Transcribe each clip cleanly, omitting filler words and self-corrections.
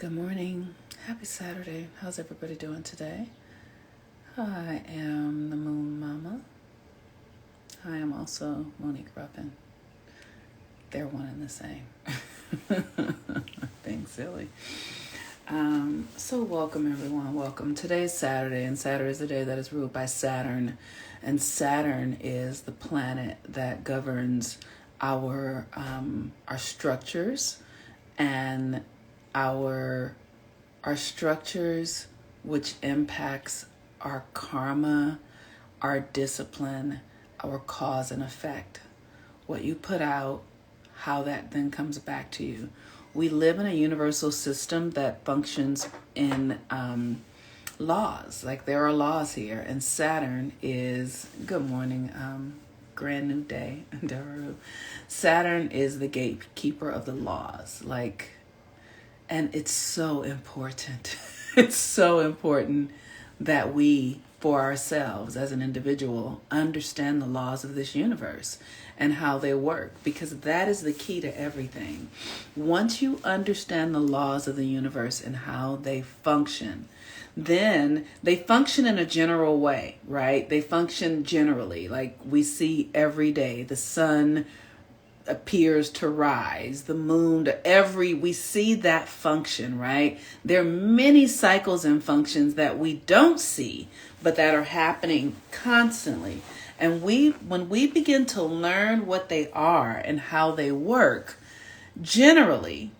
Good morning. Happy Saturday. How's everybody doing today? I am the Moon Mama. I am also Monique Ruffin. They're one and the same. Being silly. So welcome everyone. Welcome. Today's Saturday, and Saturday is the day that is ruled by Saturn. And Saturn is the planet that governs our structures and our structures, which impacts our karma, our discipline, our cause and effect. What you put out, how that then comes back to you. We live in a universal system that functions in laws. Like there are laws here, and Saturn is, good morning, grand new day. Saturn is the gatekeeper of the laws. And it's so important. It's so important that we, for ourselves as an individual, understand the laws of this universe and how they work, because that is the key to everything. Once you understand the laws of the universe and how they function, then they function in a general way, right? They function generally, like we see every day. The sun appears to rise, the moon, we see that function, right? There are many cycles and functions that we don't see, but that are happening constantly. And when we begin to learn what they are and how they work, generally,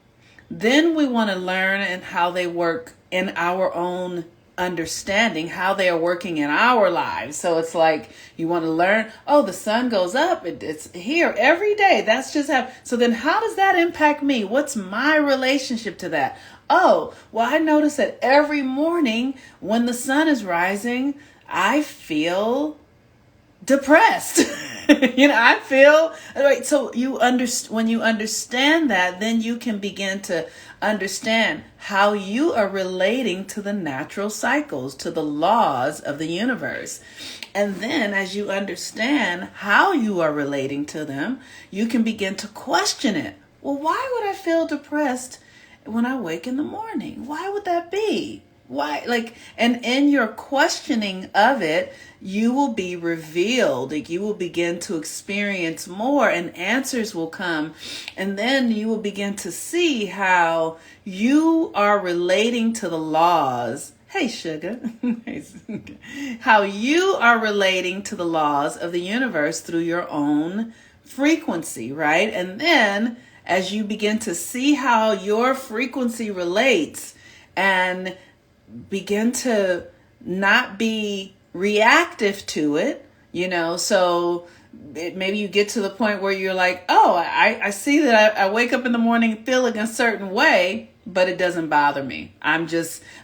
then we want to learn and how they work in our own understanding, how they are working in our lives. So it's like you want to learn, the sun goes up, it's here every day. That's just how. So then how does that impact me? What's my relationship to that? I notice that every morning when the sun is rising, I feel depressed. I feel right. So when you understand that, then you can begin to understand how you are relating to the natural cycles, to the laws of the universe. And then as you understand how you are relating to them, you can begin to question it. Well, why would I feel depressed when I wake in the morning? Why would that be? Why? And in your questioning of it, you will be revealed. You will begin to experience more, and answers will come. And then you will begin to see how you are relating to the laws. Hey, sugar. How you are relating to the laws of the universe through your own frequency, right? And then as you begin to see how your frequency relates and begin to not be reactive to it, so maybe you get to the point where you're like, I see that I wake up in the morning feeling a certain way, but it doesn't bother me. I'm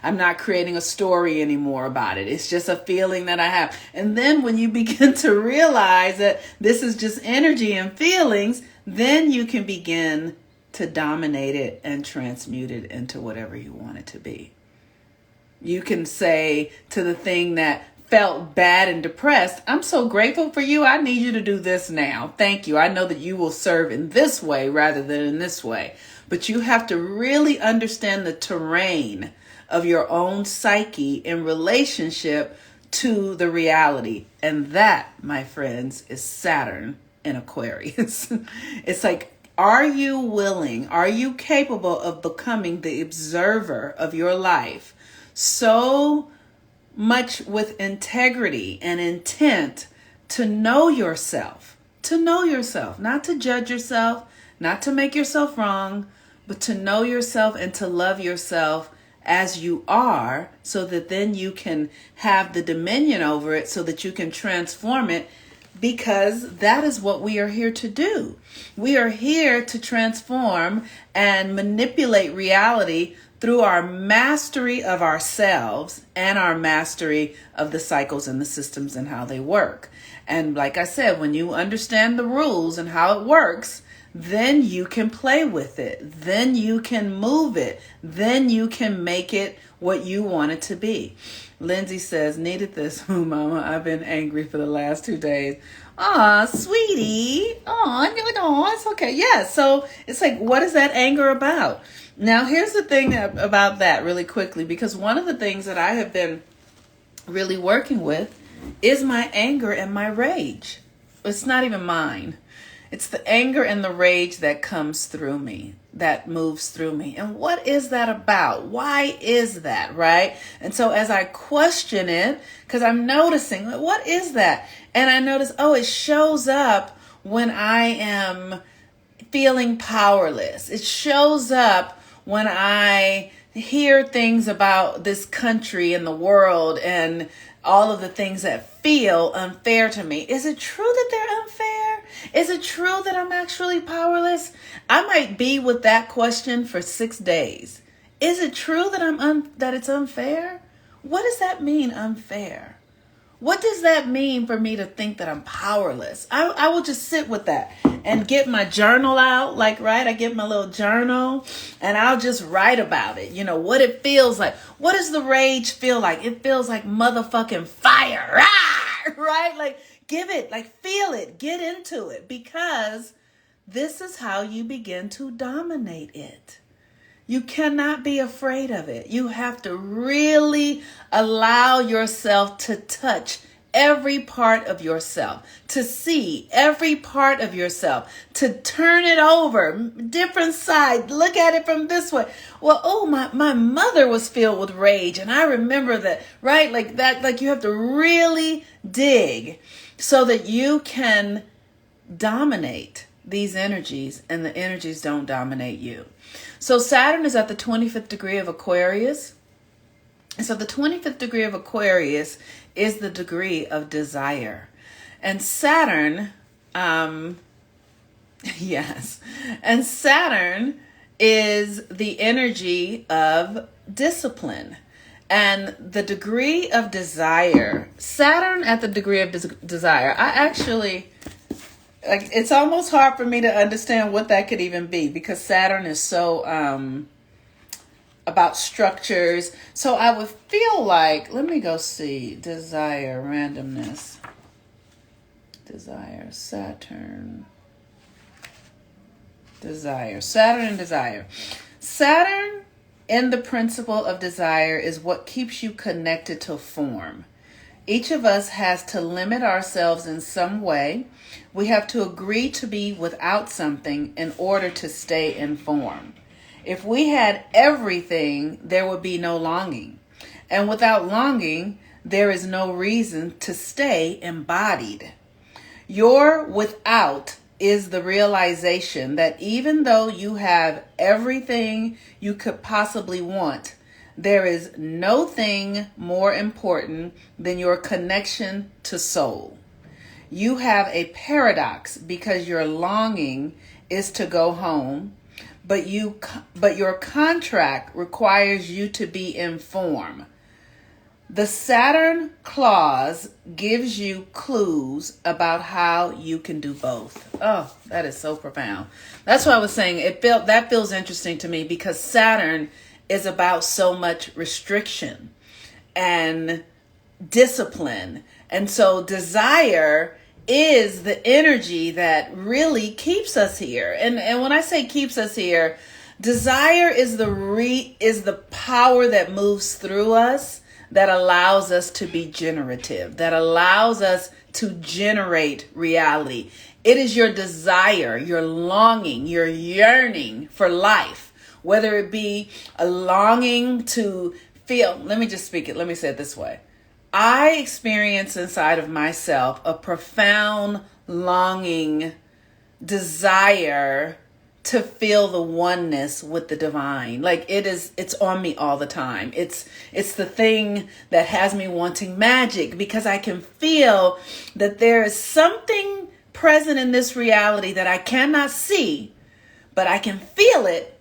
not creating a story anymore about it. It's just a feeling that I have. And then when you begin to realize that this is just energy and feelings, then you can begin to dominate it and transmute it into whatever you want it to be. You can say to the thing that felt bad and depressed, I'm so grateful for you. I need you to do this now. Thank you. I know that you will serve in this way rather than in this way. But you have to really understand the terrain of your own psyche in relationship to the reality. And that, my friends, is Saturn in Aquarius. It's like, are you willing? Are you capable of becoming the observer of your life? So much with integrity and intent to know yourself, not to judge yourself, not to make yourself wrong, but to know yourself and to love yourself as you are, so that then you can have the dominion over it, so that you can transform it, because that is what we are here to do. We are here to transform and manipulate reality through our mastery of ourselves and our mastery of the cycles and the systems and how they work. And like I said, when you understand the rules and how it works, then you can play with it. Then you can move it. Then you can make it what you want it to be. Lindsay says, needed this, Mama. I've been angry for the last 2 days. Aw, sweetie. Aw, and you're like, oh, it's okay. Yeah, so it's like, what is that anger about? Now, here's the thing about that really quickly, because one of the things that I have been really working with is my anger and my rage. It's not even mine. It's the anger and the rage that comes through me, that moves through me. And what is that about? Why is that, right? And so as I question it, because I'm noticing, what is that? And I notice, it shows up when I am feeling powerless. It shows up when I hear things about this country and the world and all of the things that feel unfair to me. Is it true that they're unfair? Is it true that I'm actually powerless? I might be with that question for 6 days. Is it true that that it's unfair? What does that mean, unfair? What does that mean for me to think that I'm powerless? I will just sit with that and get my journal out, I get my little journal and I'll just write about it. You know, what it feels like. What does the rage feel like? It feels like motherfucking fire, right? Give it, feel it, get into it, because this is how you begin to dominate it. You cannot be afraid of it. You have to really allow yourself to touch every part of yourself, to see every part of yourself, to turn it over, different side, look at it from this way. Well, my mother was filled with rage, and I remember that, right? You have to really dig so that you can dominate these energies, and the energies don't dominate you. So Saturn is at the 25th degree of Aquarius. And so the 25th degree of Aquarius is the degree of desire. And Saturn, yes. And Saturn is the energy of discipline. And the degree of desire, Saturn at the degree of desire, I actually... it's almost hard for me to understand what that could even be, because Saturn is so about structures. So I would feel like, let me go see, desire, randomness, desire, Saturn and desire. Saturn in the principle of desire is what keeps you connected to form. Each of us has to limit ourselves in some way. We have to agree to be without something in order to stay in form. If we had everything, there would be no longing. And without longing, there is no reason to stay embodied. Your without is the realization that even though you have everything you could possibly want, there is no thing more important than your connection to soul. You have a paradox because your longing is to go home, but your contract requires you to be in form. The Saturn clause gives you clues about how you can do both. Oh, that is so profound. That's why I was saying that feels interesting to me, because Saturn is about so much restriction and discipline. And so desire is the energy that really keeps us here. And when I say keeps us here, desire is the power that moves through us, that allows us to be generative, that allows us to generate reality. It is your desire, your longing, your yearning for life. Whether it be a longing to feel, let me say it this way. I experience inside of myself a profound longing, desire to feel the oneness with the divine. It's on me all the time. It's the thing that has me wanting magic, because I can feel that there is something present in this reality that I cannot see, but I can feel it.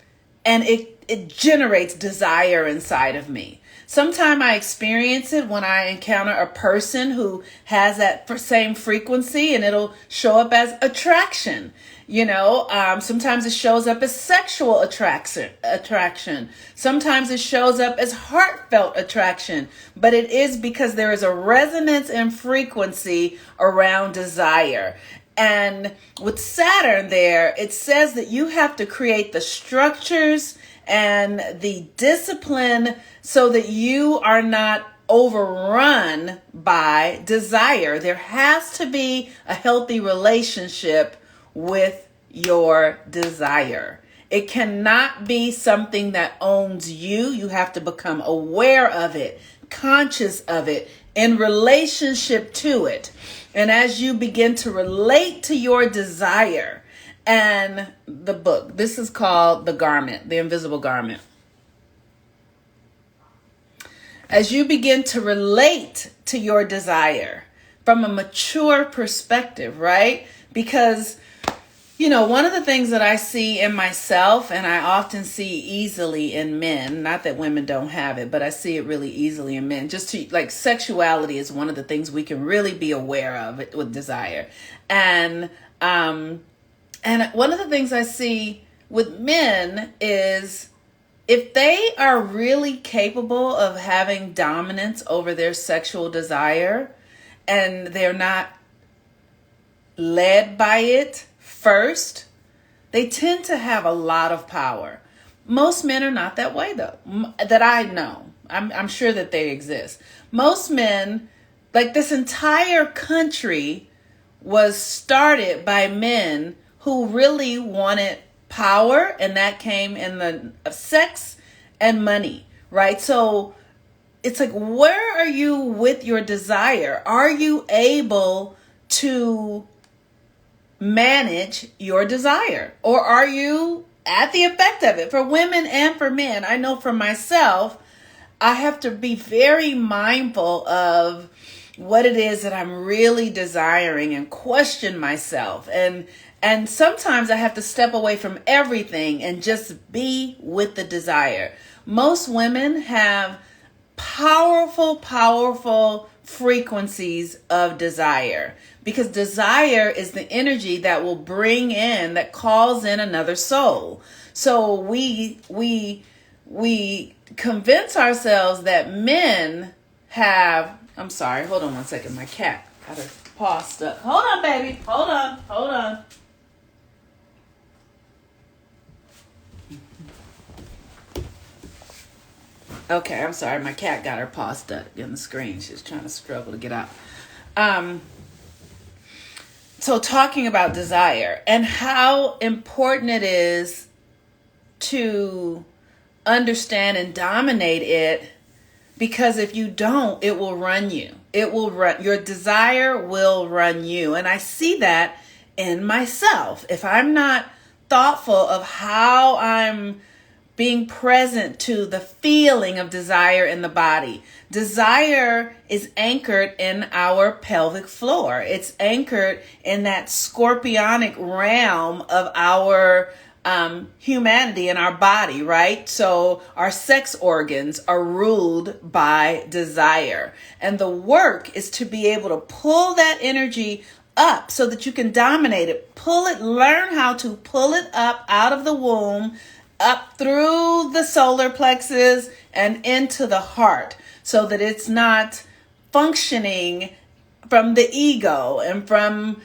And it generates desire inside of me. Sometimes I experience it when I encounter a person who has that same frequency, and it'll show up as attraction. Sometimes it shows up as sexual attraction. Sometimes it shows up as heartfelt attraction. But it is because there is a resonance and frequency around desire. And with Saturn there, it says that you have to create the structures and the discipline so that you are not overrun by desire. There has to be a healthy relationship with your desire. It cannot be something that owns you. You have to become aware of it, conscious of it, in relationship to it. And as you begin to relate to your desire, and the book, this is called The Garment, The Invisible Garment. As you begin to relate to your desire from a mature perspective, right? Because one of the things that I see in myself, and I often see easily in men, not that women don't have it, but I see it really easily in men, sexuality is one of the things we can really be aware of with desire. And one of the things I see with men is if they are really capable of having dominance over their sexual desire and they're not led by it first, they tend to have a lot of power. Most men are not that way, though, that I know. I'm sure that they exist. Most men, like this entire country was started by men who really wanted power, and that came in the sex and money, right? So it's like, where are you with your desire? Are you able to manage your desire, or are you at the effect of it? For women and for men, I know for myself, I have to be very mindful of what it is that I'm really desiring and question myself. And sometimes I have to step away from everything and just be with the desire. Most women have powerful frequencies of desire, because desire is the energy that will that calls in another soul. So we convince ourselves that men have, I'm sorry, hold on one second. My cat got her paw stuck. Hold on, baby. Hold on. Okay, I'm sorry. My cat got her paw stuck in the screen. She's trying to struggle to get out. So talking about desire and how important it is to understand and dominate it, because if you don't, it will run you. Your desire will run you. And I see that in myself. If I'm not thoughtful of how I'm being present to the feeling of desire in the body. Desire is anchored in our pelvic floor. It's anchored in that scorpionic realm of our humanity in our body, right? So our sex organs are ruled by desire. And the work is to be able to pull that energy up so that you can dominate it. Learn how to pull it up out of the womb, up through the solar plexus and into the heart, so that it's not functioning from the ego and from,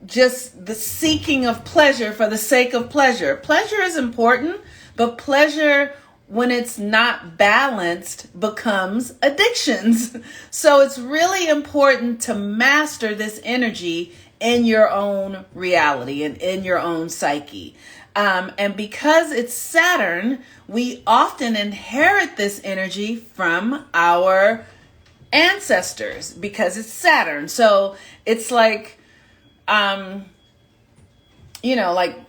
just the seeking of pleasure for the sake of pleasure. Pleasure is important, but pleasure, when it's not balanced, becomes addictions. So it's really important to master this energy in your own reality and in your own psyche. And because it's Saturn, we often inherit this energy from our ancestors because it's Saturn. So it's like, like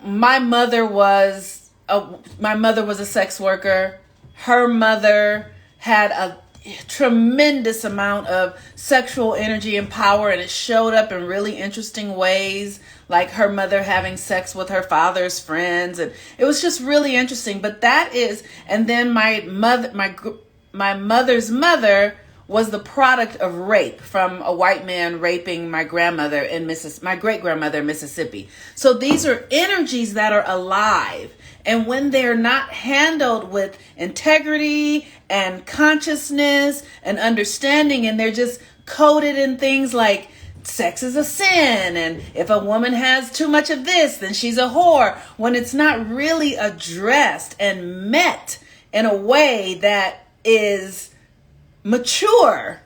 my mother was a sex worker. Her mother had a tremendous amount of sexual energy and power, and it showed up in really interesting ways, like her mother having sex with her father's friends, and it was just really interesting. But and then my mother's mother was the product of rape from a white man raping my grandmother in my great grandmother in Mississippi. So these are energies that are alive. And when they're not handled with integrity and consciousness and understanding, and they're just coded in things like sex is a sin, and if a woman has too much of this, then she's a whore, when it's not really addressed and met in a way that is mature,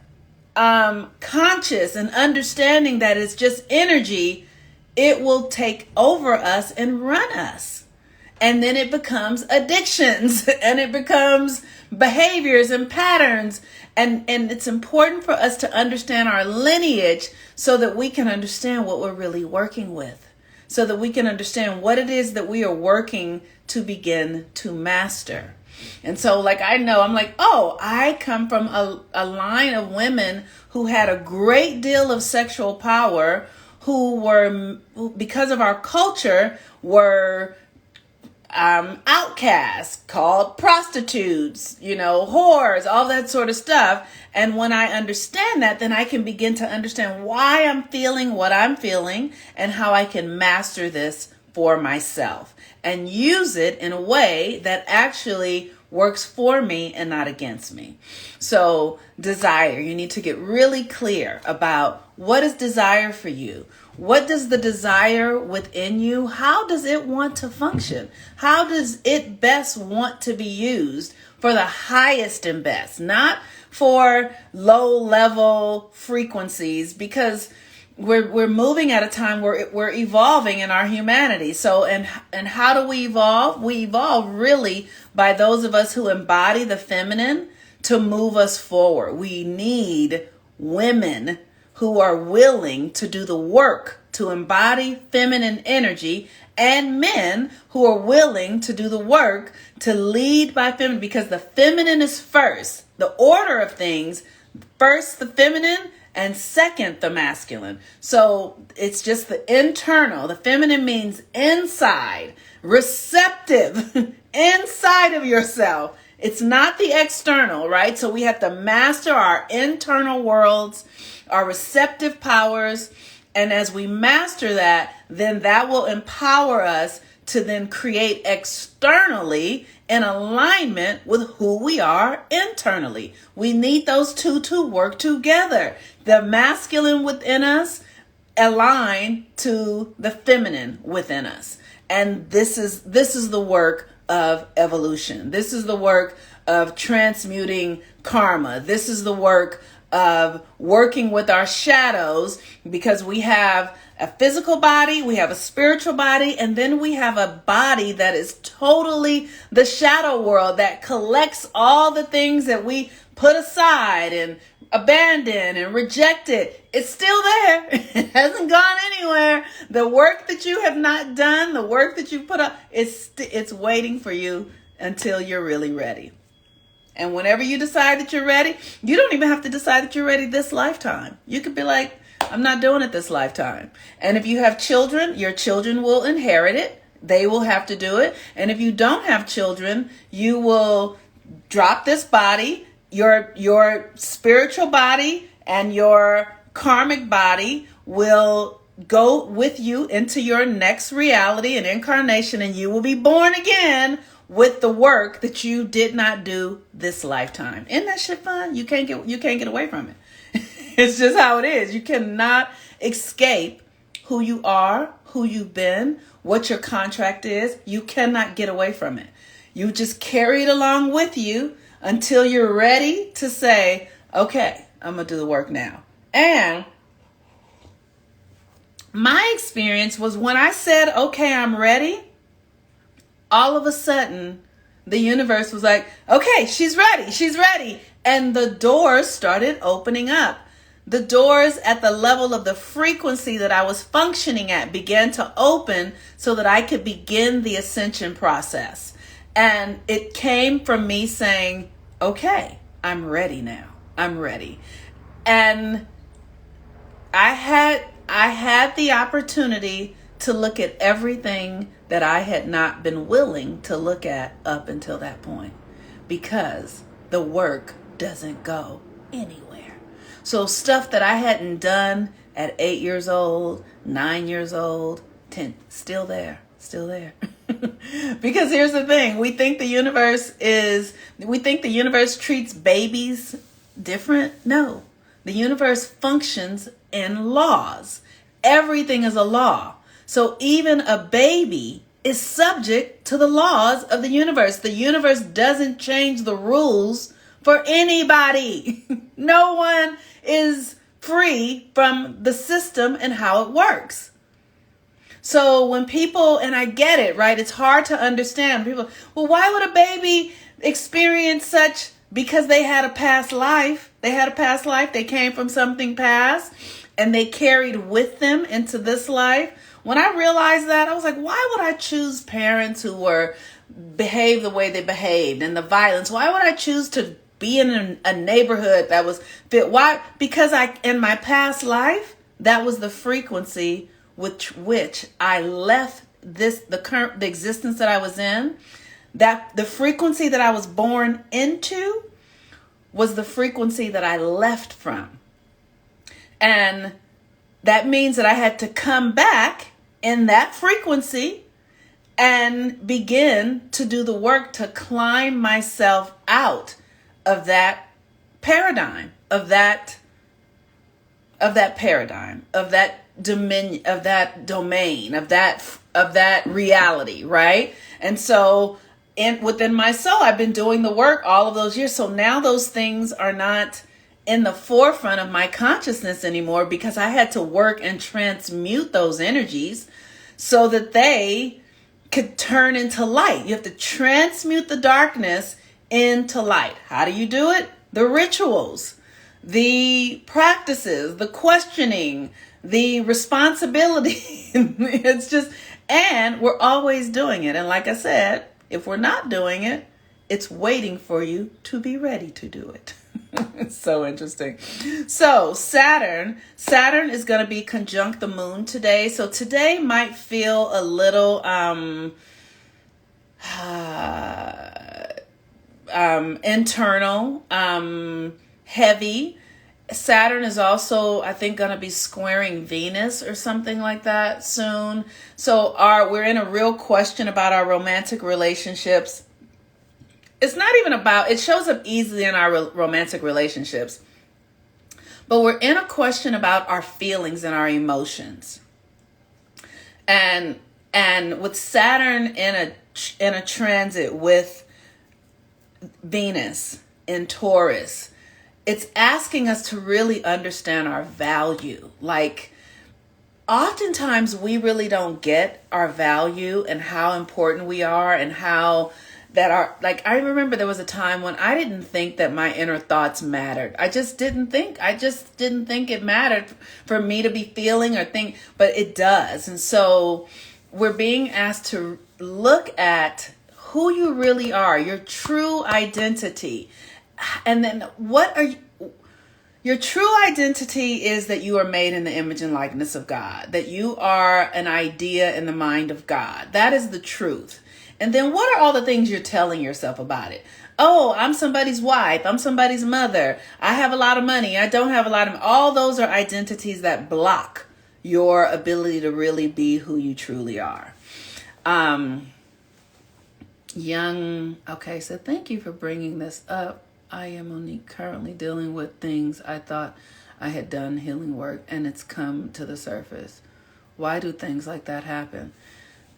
conscious, and understanding that it's just energy, it will take over us and run us. And then it becomes addictions and it becomes behaviors and patterns. And it's important for us to understand our lineage so that we can understand what we're really working with, so that we can understand what it is that we are working to begin to master. And so I'm like, oh, I come from a line of women who had a great deal of sexual power, who because of our culture, were outcasts, called prostitutes, whores, all that sort of stuff. And when I understand that, then I can begin to understand why I'm feeling what I'm feeling and how I can master this for myself and use it in a way that actually works for me and not against me. So desire, you need to get really clear about what is desire for you. What does the desire within you, how does it want to function? How does it best want to be used for the highest and best, not for low level frequencies, because we're moving at a time where we're evolving in our humanity. So, and how do we evolve? We evolve really by those of us who embody the feminine to move us forward. We need women who are willing to do the work to embody feminine energy, and men who are willing to do the work to lead by feminine, because the feminine is first. The order of things, first the feminine and second the masculine. So it's just the internal. The feminine means inside, receptive, inside of yourself. It's not the external, right? So we have to master our internal worlds, our receptive powers. And as we master that, then that will empower us to then create externally in alignment with who we are internally. We need those two to work together. The masculine within us align to the feminine within us. And this is the work of evolution. This is the work of transmuting karma. This is the work of working with our shadows, because we have a physical body, we have a spiritual body, and then we have a body that is totally the shadow world that collects all the things that we put aside and abandoned and rejected. It's still there. It hasn't gone anywhere. The work that you have not done, the work that you put up, it's waiting for you until you're really ready. And whenever you decide that you're ready, you don't even have to decide that you're ready this lifetime. You could be like, I'm not doing it this lifetime. And if you have children, your children will inherit it. They will have to do it. And if you don't have children, you will drop this body. Your spiritual body and your karmic body will go with you into your next reality and incarnation, and you will be born again with the work that you did not do this lifetime. Isn't that shit fun? You can't get away from it. It's just how it is. You cannot escape who you are, who you've been, what your contract is. You cannot get away from it. You just carry it along with you until you're ready to say, okay, I'm going to do the work now. And my experience was when I said, okay, I'm ready, all of a sudden, the universe was like, okay, she's ready. And the doors started opening up. The doors at the level of the frequency that I was functioning at began to open so that I could begin the ascension process. And it came from me saying, okay, I'm ready now. I'm ready. And I had the opportunity to look at everything that I had not been willing to look at up until that point, because the work doesn't go anywhere. So stuff that I hadn't done at 8 years old, 9 years old, 10, still there. Because here's the thing, we think the universe treats babies different. No, the universe functions in laws. Everything is a law. So even a baby is subject to the laws of the universe. The universe doesn't change the rules for anybody. No one is free from the system and how it works. So when people, and I get it, right? It's hard to understand. People, well, why would a baby experience such? Because they had a past life. They came from something past and they carried with them into this life. When I realized that, I was like, why would I choose parents who behave the way they behaved and the violence? Why would I choose to be in a neighborhood that was fit? Why? Because in my past life, that was the frequency with which I left the existence that I was in. That the frequency that I was born into was the frequency that I left from. And that means that I had to come back in that frequency and begin to do the work to climb myself out of that paradigm, of that dominion, of that domain, of that reality, right? And so within my soul, I've been doing the work all of those years. So now those things are not in the forefront of my consciousness anymore, because I had to work and transmute those energies so that they could turn into light. You have to transmute the darkness into light. How do you do it? The rituals, the practices, the questioning, the responsibility. It's just, and we're always doing it. And like I said, if we're not doing it, it's waiting for you to be ready to do it. It's so interesting. So Saturn is going to be conjunct the moon today. So today might feel a little internal, heavy. Saturn is also, I think, going to be squaring Venus or something like that soon. So we're in a real question about our romantic relationships. It's not even about, it shows up easily in our romantic relationships, but we're in a question about our feelings and our emotions. And with Saturn in a transit with Venus in Taurus, it's asking us to really understand our value. Like, oftentimes we really don't get our value and how important we are, and how that are, like, I remember there was a time when I didn't think that my inner thoughts mattered. I just didn't think it mattered for me to be feeling or think, but it does. And so we're being asked to look at who you really are, your true identity. And then your true identity is that you are made in the image and likeness of God, that you are an idea in the mind of God. That is the truth. And then what are all the things you're telling yourself about it? Oh, I'm somebody's wife. I'm somebody's mother. I have a lot of money. I don't have a lot of money. All those are identities that block your ability to really be who you truly are. Okay, so thank you for bringing this up. I am only currently dealing with things I thought I had done healing work, and it's come to the surface. Why do things like that happen?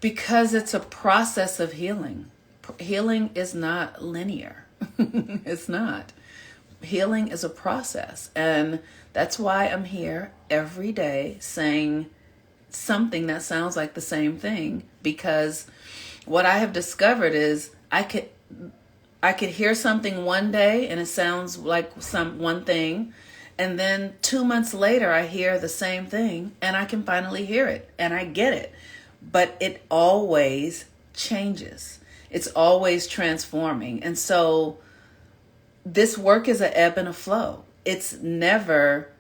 Because it's a process of healing. Healing is not linear. It's not. Healing is a process. And that's why I'm here every day saying something that sounds like the same thing. Because what I have discovered is I could hear something one day and it sounds like one thing. And then 2 months later, I hear the same thing and I can finally hear it and I get it. But it always changes. It's always transforming. And so this work is an ebb and a flow. It's never,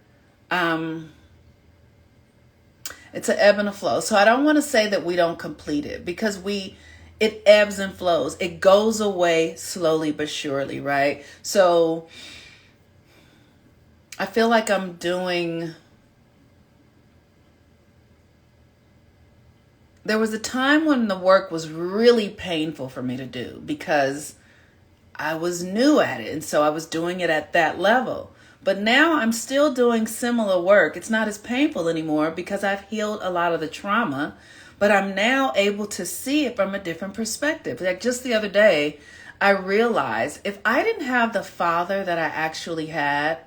it's an ebb and a flow. So I don't want to say that we don't complete it, because it ebbs and flows. It goes away slowly but surely, right? So I feel like I'm doing... There was a time when the work was really painful for me to do because I was new at it. And so I was doing it at that level. But now I'm still doing similar work. It's not as painful anymore because I've healed a lot of the trauma. But I'm now able to see it from a different perspective. Like just the other day, I realized if I didn't have the father that I actually had,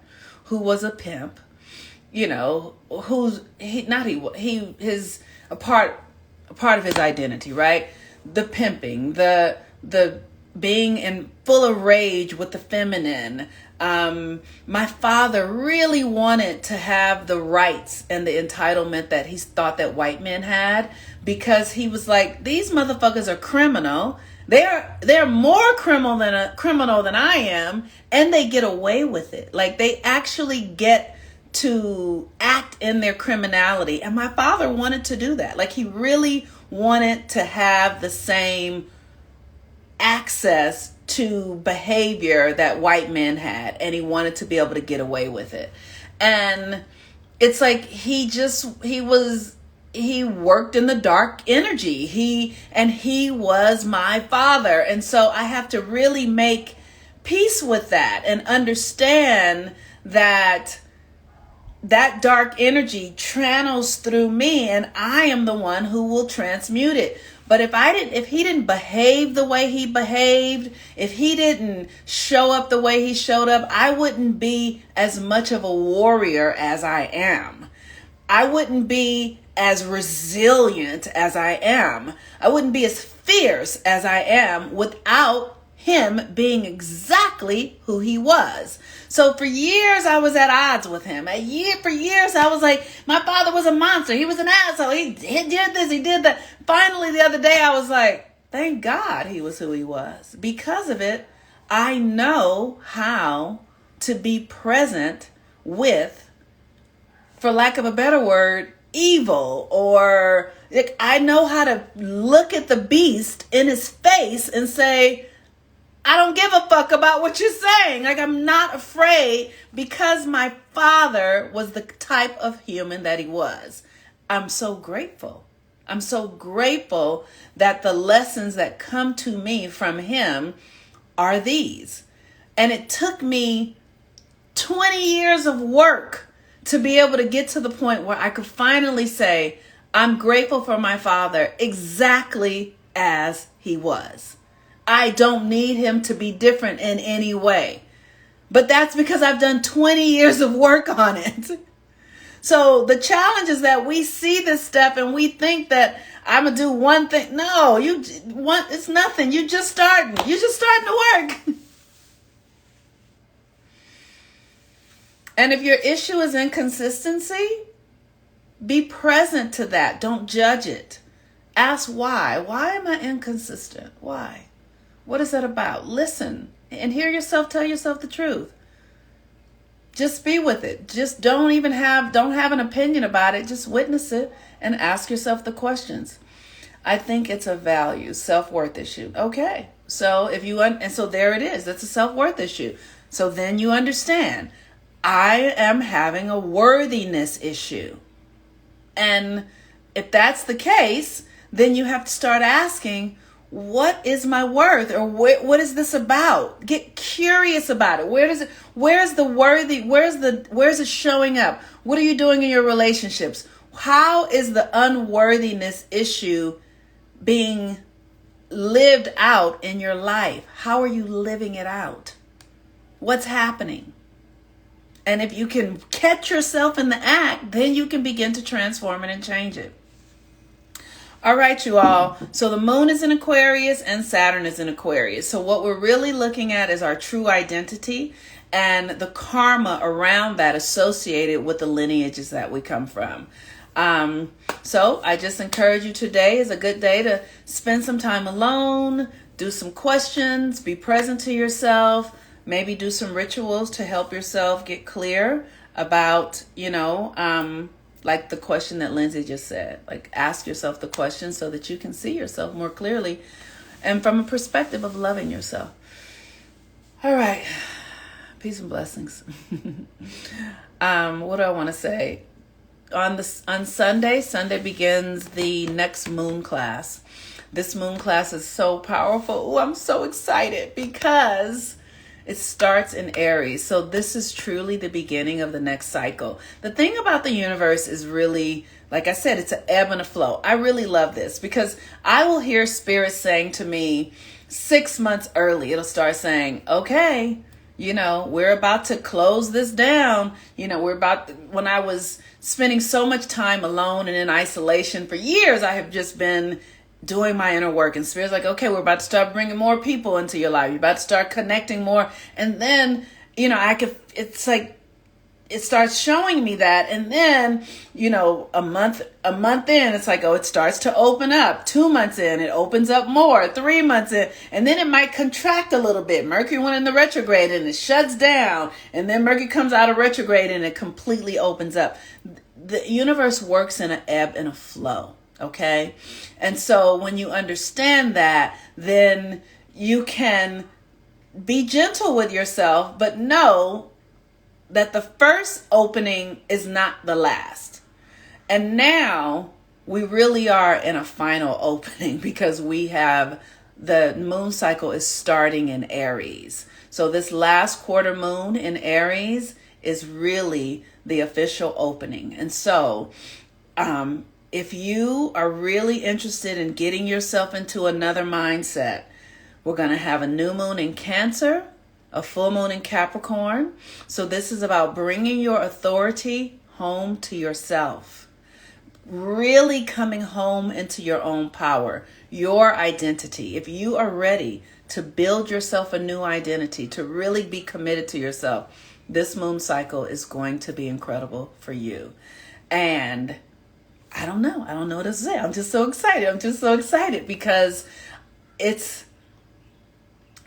who was a pimp, you know, a part of his identity, right? The pimping, the being in full of rage with the feminine. My father really wanted to have the rights and the entitlement that he thought that white men had, because he was like, these motherfuckers are criminal. They're more criminal than I am, and they get away with it. Like they actually get to act in their criminality. And my father wanted to do that. Like he really wanted to have the same access to behavior that white men had, and he wanted to be able to get away with it. And it's like he worked in the dark energy. He was my father. And so I have to really make peace with that and understand that dark energy channels through me, and I am the one who will transmute it. But if he didn't behave the way he behaved, if he didn't show up the way he showed up, I wouldn't be as much of a warrior as I am. I wouldn't be as resilient as I am. I wouldn't be as fierce as I am without him being exactly who he was. So for years I was at odds with him. For years I was like, my father was a monster. He was an asshole. He did this, he did that. Finally the other day I was like, thank God he was who he was. Because of it, I know how to be present with, for lack of a better word, evil. Or I know how to look at the beast in his face and say, I don't give a fuck about what you're saying. Like, I'm not afraid, because my father was the type of human that he was. I'm so grateful. I'm so grateful that the lessons that come to me from him are these. And it took me 20 years of work to be able to get to the point where I could finally say, I'm grateful for my father exactly as he was. I don't need him to be different in any way. But that's because I've done 20 years of work on it. So the challenge is that we see this stuff and we think that I'm going to do one thing. No, it's nothing. You're just starting. You're just starting to work. And if your issue is inconsistency, be present to that. Don't judge it. Ask why. Why am I inconsistent? Why? What is that about? Listen and hear yourself tell yourself the truth. Just be with it. Just don't have an opinion about it. Just witness it and ask yourself the questions. I think it's a value, self-worth issue. Okay. So so there it is. That's a self-worth issue. So then you understand, I am having a worthiness issue. And if that's the case, then you have to start asking, what is my worth? Or what is this about? Get curious about it. Where's it showing up? What are you doing in your relationships? How is the unworthiness issue being lived out in your life? How are you living it out? What's happening? And if you can catch yourself in the act, then you can begin to transform it and change it. All right, you all. So the moon is in Aquarius and Saturn is in Aquarius. So what we're really looking at is our true identity and the karma around that associated with the lineages that we come from. So I just encourage you, today is a good day to spend some time alone, do some questions, be present to yourself, maybe do some rituals to help yourself get clear about, like the question that Lindsay just said. Like, ask yourself the question so that you can see yourself more clearly and from a perspective of loving yourself. All right. Peace and blessings. What do I want to say? On Sunday begins the next moon class. This moon class is so powerful. Oh, I'm so excited because it starts in Aries. So this is truly the beginning of the next cycle. The thing about the universe is really, like I said, it's an ebb and a flow. I really love this because I will hear spirit saying to me 6 months early, it'll start saying, okay, we're about to close this down. When I was spending so much time alone and in isolation for years, I have just been doing my inner work, and Spirit's like, okay, we're about to start bringing more people into your life. You're about to start connecting more. And then, it's like, it starts showing me that. And then, a month in, it's like, oh, it starts to open up. 2 months in, it opens up more. 3 months in, and then it might contract a little bit. Mercury went in the retrograde and it shuts down. And then Mercury comes out of retrograde and it completely opens up. The universe works in an ebb and a flow. Okay. And so when you understand that, then you can be gentle with yourself, but know that the first opening is not the last. And now we really are in a final opening because we have the moon cycle is starting in Aries. So this last quarter moon in Aries is really the official opening. And so, if you are really interested in getting yourself into another mindset, we're going to have a new moon in Cancer, a full moon in Capricorn. So this is about bringing your authority home to yourself, really coming home into your own power, your identity. If you are ready to build yourself a new identity, to really be committed to yourself, this moon cycle is going to be incredible for you. And I don't know what to say. I'm just so excited because it's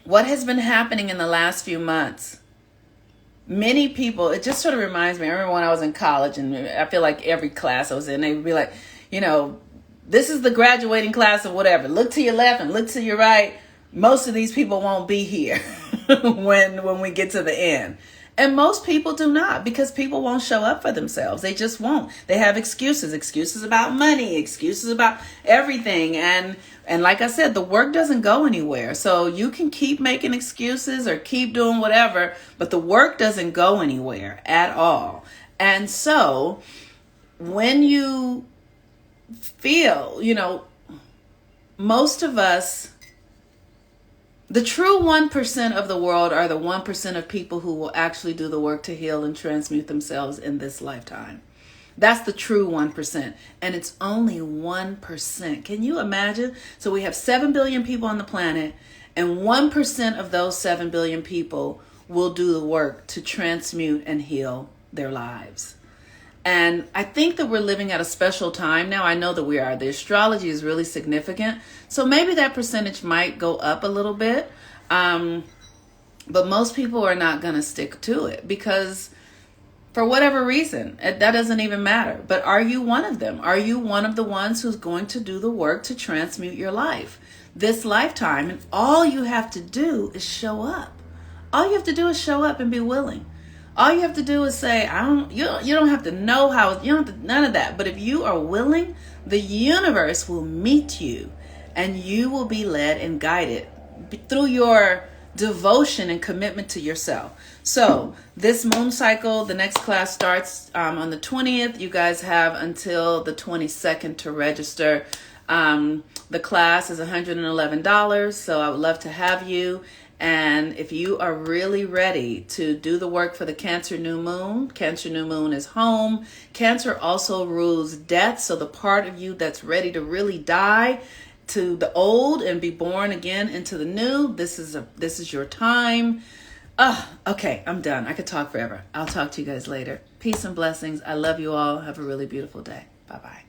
what has been happening in the last few months. Many people, it just sort of reminds me, I remember when I was in college, and I feel like every class I was in, they would be like, this is the graduating class of whatever. Look to your left and look to your right. Most of these people won't be here when we get to the end. And most people do not, because people won't show up for themselves. They just won't. They have excuses about money, excuses about everything. And like I said, the work doesn't go anywhere. So you can keep making excuses or keep doing whatever, but the work doesn't go anywhere at all. And so when you feel, most of us, the true 1% of the world are the 1% of people who will actually do the work to heal and transmute themselves in this lifetime. That's the true 1%. And it's only 1%. Can you imagine? So we have 7 billion people on the planet, and 1% of those 7 billion people will do the work to transmute and heal their lives. And I think that we're living at a special time now. I know that we are. The astrology is really significant. So maybe that percentage might go up a little bit. But most people are not going to stick to it because for whatever reason, that doesn't even matter. But are you one of them? Are you one of the ones who's going to do the work to transmute your life this lifetime? And all you have to do is show up. All you have to do is show up and be willing. All you have to do is say, you don't have to know how, you don't have to, none of that. But if you are willing, the universe will meet you and you will be led and guided through your devotion and commitment to yourself. So this moon cycle, the next class starts on the 20th. You guys have until the 22nd to register. The class is $111. So I would love to have you. And if you are really ready to do the work for the Cancer new moon is home. Cancer also rules death. So the part of you that's ready to really die to the old and be born again into the new, this is your time. Okay, I'm done. I could talk forever. I'll talk to you guys later. Peace and blessings. I love you all. Have a really beautiful day. Bye-bye.